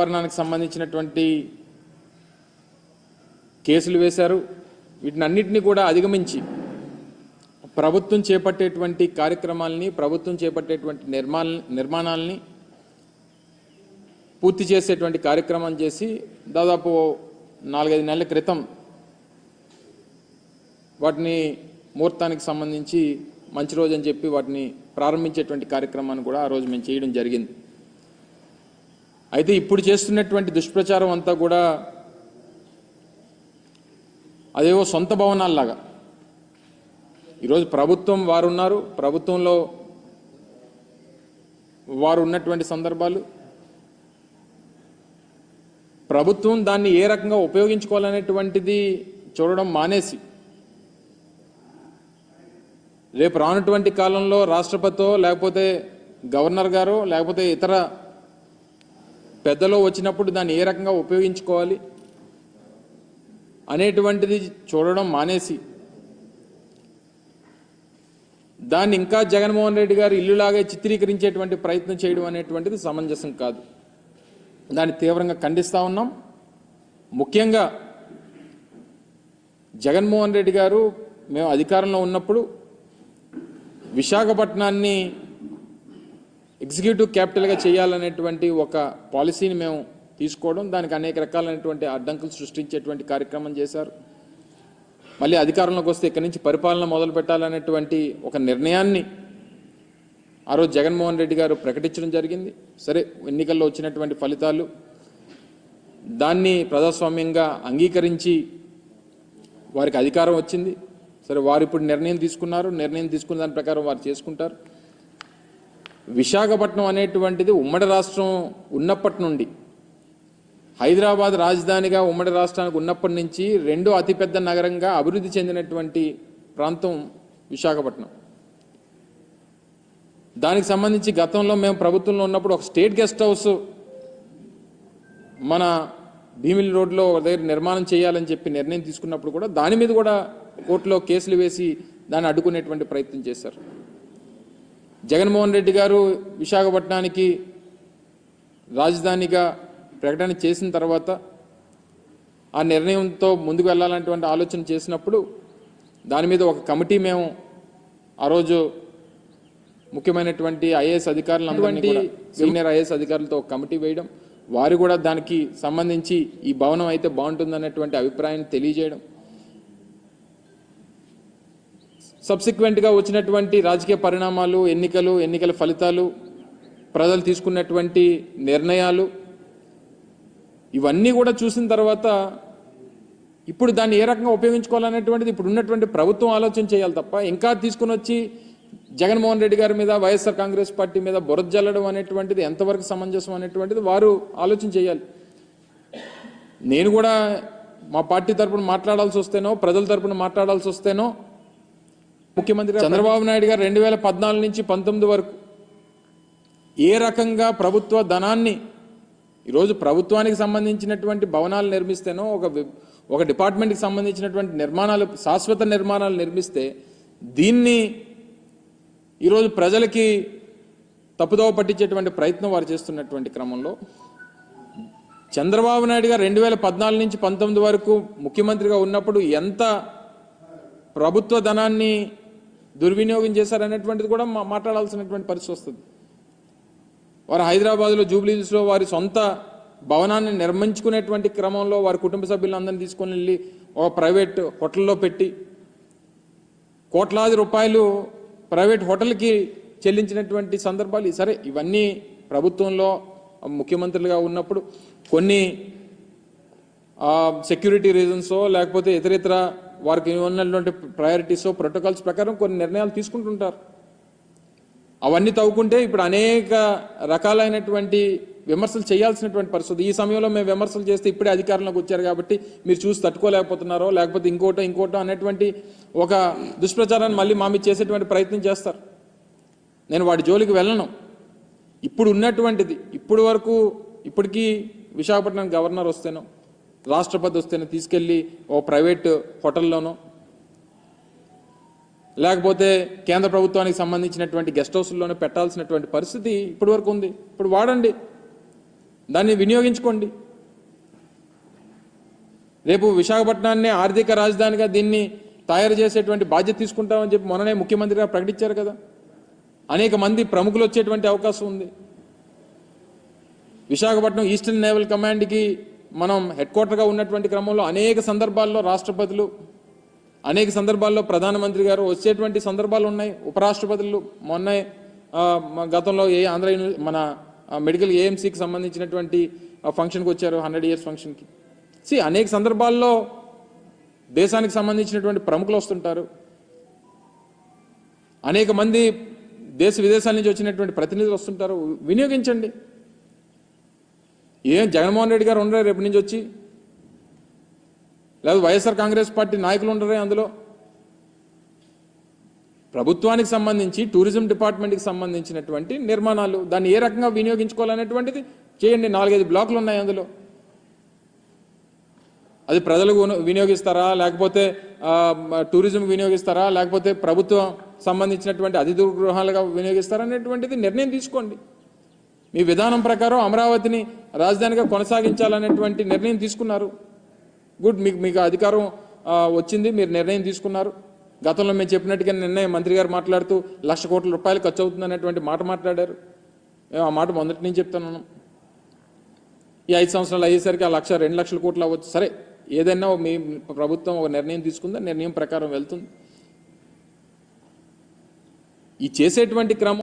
పర్యావరణానికి సంబంధించినటువంటి కేసులు వేశారు. వీటినన్నిటిని కూడా అధిగమించి ప్రభుత్వం చేపట్టేటువంటి కార్యక్రమాలని, ప్రభుత్వం చేపట్టేటువంటి నిర్మాణాలని పూర్తి చేసేటువంటి కార్యక్రమం చేసి దాదాపు 4-5 నెలల క్రితం వాటిని ముహూర్తానికి సంబంధించి మంచి రోజు అని చెప్పి వాటిని ప్రారంభించేటువంటి కార్యక్రమాన్ని కూడా ఆ రోజు మేము చేయడం జరిగింది. అయితే ఇప్పుడు చేస్తున్నటువంటి దుష్ప్రచారం అంతా కూడా అదేవో సొంత భవనాల్లాగా, ఈరోజు ప్రభుత్వం వారు ఉన్నారు, ప్రభుత్వంలో వారు ఉన్నటువంటి సందర్భాలు, ప్రభుత్వం దాన్ని ఏ రకంగా ఉపయోగించుకోవాలనేటువంటిది చూడడం మానేసి రేపు రానటువంటి కాలంలో రాష్ట్రపతితో లేకపోతే గవర్నర్ గారో లేకపోతే ఇతర పెద్దలో వచ్చినప్పుడు దాన్ని ఏ రకంగా ఉపయోగించుకోవాలి అనేటువంటిది చూడడం మానేసి దాన్ని ఇంకా జగన్మోహన్ రెడ్డి గారు ఇల్లులాగే చిత్రీకరించేటువంటి ప్రయత్నం చేయడం అనేటువంటిది సమంజసం కాదు. దాన్ని తీవ్రంగా ఖండిస్తూ ఉన్నాం. ముఖ్యంగా జగన్మోహన్ రెడ్డి గారు మేము అధికారంలో ఉన్నప్పుడు విశాఖపట్నాన్ని ఎగ్జిక్యూటివ్ క్యాపిటల్గా చేయాలనేటువంటి ఒక పాలసీని మేము తీసుకోవడం, దానికి అనేక రకాలైనటువంటి అడ్డంకులు సృష్టించేటువంటి కార్యక్రమం చేశారు. మళ్ళీ అధికారంలోకి వస్తే ఇక్కడి నుంచి పరిపాలన మొదలు పెట్టాలనేటువంటి ఒక నిర్ణయాన్ని ఆ రోజు జగన్మోహన్ రెడ్డి గారు ప్రకటించడం జరిగింది. సరే, ఎన్నికల్లో వచ్చినటువంటి ఫలితాలు దాన్ని ప్రజాస్వామ్యంగా అంగీకరించి వారికి అధికారం వచ్చింది. సరే, వారు ఇప్పుడు నిర్ణయం తీసుకున్నారు, నిర్ణయం తీసుకున్న దాని ప్రకారం వారు చేసుకుంటారు. విశాఖపట్నం అనేటువంటిది ఉమ్మడి రాష్ట్రం ఉన్నప్పటి నుండి, హైదరాబాద్ రాజధానిగా ఉమ్మడి రాష్ట్రానికి ఉన్నప్పటి నుంచి రెండో అతిపెద్ద నగరంగా అభివృద్ధి చెందినటువంటి ప్రాంతం విశాఖపట్నం. దానికి సంబంధించి గతంలో మేము ప్రభుత్వంలో ఉన్నప్పుడు ఒక స్టేట్ గెస్ట్ హౌస్ మన భీమిలి రోడ్లో దగ్గర నిర్మాణం చేయాలని చెప్పి నిర్ణయం తీసుకున్నప్పుడు కూడా దాని మీద కూడా కోర్టులో కేసులు వేసి దాన్ని అడ్డుకునేటువంటి ప్రయత్నం చేశారు. జగన్మోహన్ రెడ్డి గారు విశాఖపట్నానికి రాజధానిగా ప్రకటన చేసిన తర్వాత ఆ నిర్ణయంతో ముందుకు వెళ్ళాలనేటువంటి ఆలోచన చేసినప్పుడు దాని మీద ఒక కమిటీ మేము ఆ రోజు ముఖ్యమైనటువంటి ఐఏఎస్ అధికారులు, సీనియర్ ఐఏఎస్ అధికారులతో ఒక కమిటీ వేయడం, వారు కూడా దానికి సంబంధించి ఈ భవనం అయితే బాగుంటుందనేటువంటి అభిప్రాయాన్ని తెలియజేయడం, సబ్సిక్వెంట్గా వచ్చినటువంటి రాజకీయ పరిణామాలు, ఎన్నికల ఫలితాలు, ప్రజలు తీసుకున్నటువంటి నిర్ణయాలు, ఇవన్నీ కూడా చూసిన తర్వాత ఇప్పుడు దాన్ని ఏ రకంగా ఉపయోగించుకోవాలనేటువంటిది ఇప్పుడు ఉన్నటువంటి ప్రభుత్వం ఆలోచన చేయాలి తప్ప ఇంకా తీసుకుని వచ్చి జగన్మోహన్ రెడ్డి గారి మీద, వైఎస్ఆర్ కాంగ్రెస్ పార్టీ మీద బురద జల్లడం అనేటువంటిది ఎంతవరకు సమంజసం అనేటువంటిది వారు ఆలోచన చేయాలి. నేను కూడా మా పార్టీ తరపున మాట్లాడాల్సి వస్తేనో, ప్రజల తరపున మాట్లాడాల్సి వస్తేనో, ముఖ్యమంత్రి చంద్రబాబు నాయుడు గారు 2014 నుంచి 19 వరకు ఏ రకంగా ప్రభుత్వ ధనాన్ని, ఈరోజు ప్రభుత్వానికి సంబంధించినటువంటి భవనాలు నిర్మిస్తేనో, ఒక డిపార్ట్మెంట్కి సంబంధించినటువంటి నిర్మాణాలు, శాశ్వత నిర్మాణాలు నిర్మిస్తే దీన్ని ఈరోజు ప్రజలకి తప్పుదోవ పట్టించేటువంటి ప్రయత్నం వారు చేస్తున్నటువంటి క్రమంలో చంద్రబాబు నాయుడు గారు 2014 నుంచి 19 వరకు ముఖ్యమంత్రిగా ఉన్నప్పుడు ఎంత ప్రభుత్వ ధనాన్ని దుర్వినియోగం చేశారనేటువంటిది కూడా మాట్లాడాల్సినటువంటి పరిస్థితి వస్తుంది. వారు హైదరాబాద్లో జూబ్లీహిల్స్లో వారి సొంత భవనాన్ని నిర్మించుకునేటువంటి క్రమంలో వారి కుటుంబ సభ్యులందరినీ తీసుకొని వెళ్ళి ఒక ప్రైవేట్ హోటల్లో పెట్టి కోట్లాది రూపాయలు ప్రైవేట్ హోటల్కి చెల్లించినటువంటి సందర్భాలు. సరే, ఇవన్నీ ప్రభుత్వంలో ముఖ్యమంత్రులుగా ఉన్నప్పుడు కొన్ని సెక్యూరిటీ రీజన్సో లేకపోతే ఇతర వారికి ఉన్నటువంటి ప్రయారిటీసో, ప్రోటోకాల్స్ ప్రకారం కొన్ని నిర్ణయాలు తీసుకుంటుంటారు. అవన్నీ తవ్వుకుంటే ఇప్పుడు అనేక రకాలైనటువంటి విమర్శలు చేయాల్సినటువంటి పరిస్థితి. ఈ సమయంలో మేము విమర్శలు చేస్తే ఇప్పుడే అధికారంలోకి వచ్చారు కాబట్టి మీరు చూసి తట్టుకోలేకపోతున్నారో లేకపోతే ఇంకోటో అనేటువంటి ఒక దుష్ప్రచారాన్ని మళ్ళీ మా మీద చేసేటువంటి ప్రయత్నం చేస్తారు. నేను వాటి జోలికి వెళ్ళను. ఇప్పుడు ఉన్నటువంటిది, ఇప్పటికీ విశాఖపట్నం గవర్నర్ వస్తేనో, రాష్ట్రపతి వస్తేనో తీసుకెళ్ళి ఓ ప్రైవేట్ హోటల్లోనో లేకపోతే కేంద్ర ప్రభుత్వానికి సంబంధించినటువంటి గెస్ట్ హౌస్లోనే పెట్టాల్సినటువంటి పరిస్థితి ఇప్పటి వరకు ఉంది. ఇప్పుడు వాడండి. దాన్ని వినియోగించుకోండి. రేపు విశాఖపట్నాన్ని ఆర్థిక రాజధానిగా దీన్ని తయారు చేసేటువంటి బాధ్యత తీసుకుంటామని చెప్పి మొన్ననే ముఖ్యమంత్రి గారు ప్రకటించారు కదా. అనేక మంది ప్రముఖులు వచ్చేటువంటి అవకాశం ఉంది. విశాఖపట్నం ఈస్టర్న్ నేవల్ కమాండ్కి మనం హెడ్ క్వార్టర్గా ఉన్నటువంటి క్రమంలో అనేక సందర్భాల్లో రాష్ట్రపతులు, అనేక సందర్భాల్లో ప్రధానమంత్రి గారు వచ్చేటువంటి సందర్భాలు ఉన్నాయి. ఉపరాష్ట్రపతులు మొన్న గతంలో మన మెడికల్ ఏఎంసీకి సంబంధించినటువంటి ఫంక్షన్కి వచ్చారు, 100 years ఫంక్షన్కి. అనేక సందర్భాల్లో దేశానికి సంబంధించినటువంటి ప్రముఖులు వస్తుంటారు. అనేక మంది దేశ విదేశాల నుంచి వచ్చినటువంటి ప్రతినిధులు వస్తుంటారు. వినియోగించండి. జగన్మోహన్ రెడ్డి గారు ఉండరే రేపు నుంచి వచ్చి, లేదా వైఎస్ఆర్ కాంగ్రెస్ పార్టీ నాయకులు ఉండరే అందులో. ప్రభుత్వానికి సంబంధించి టూరిజం డిపార్ట్మెంట్కి సంబంధించినటువంటి నిర్మాణాలు, దాన్ని ఏ రకంగా వినియోగించుకోవాలనేటువంటిది చేయండి. 4-5 బ్లాకులు ఉన్నాయి అందులో. అది ప్రజలకు వినియోగిస్తారా, లేకపోతే టూరిజం వినియోగిస్తారా, లేకపోతే ప్రభుత్వం సంబంధించినటువంటి అతిథి గృహాలుగా వినియోగిస్తారా అనేటువంటిది నిర్ణయం తీసుకోండి. మీ విధానం ప్రకారం అమరావతిని రాజధానిగా కొనసాగించాలనేటువంటి నిర్ణయం తీసుకున్నారు. గుడ్, మీకు అధికారం వచ్చింది, మీరు నిర్ణయం తీసుకున్నారు. గతంలో మేము చెప్పినట్టుగా నిర్ణయం మంత్రి గారు మాట్లాడుతూ 1,00,000 కోట్ల రూపాయలు ఖర్చు అవుతుంది అనేటువంటి మాట మాట్లాడారు. మేము ఆ మాట మొదటి నుంచి చెప్తున్నాను. ఈ 5 సంవత్సరాలు అయ్యేసరికి 1,00,000, 2,00,000 కోట్లు అవ్వచ్చు. సరే, ఏదైనా మీ ప్రభుత్వం ఒక నిర్ణయం తీసుకుందా, నిర్ణయం ప్రకారం వెళ్తుంది. ఈ చేసేటువంటి క్రమం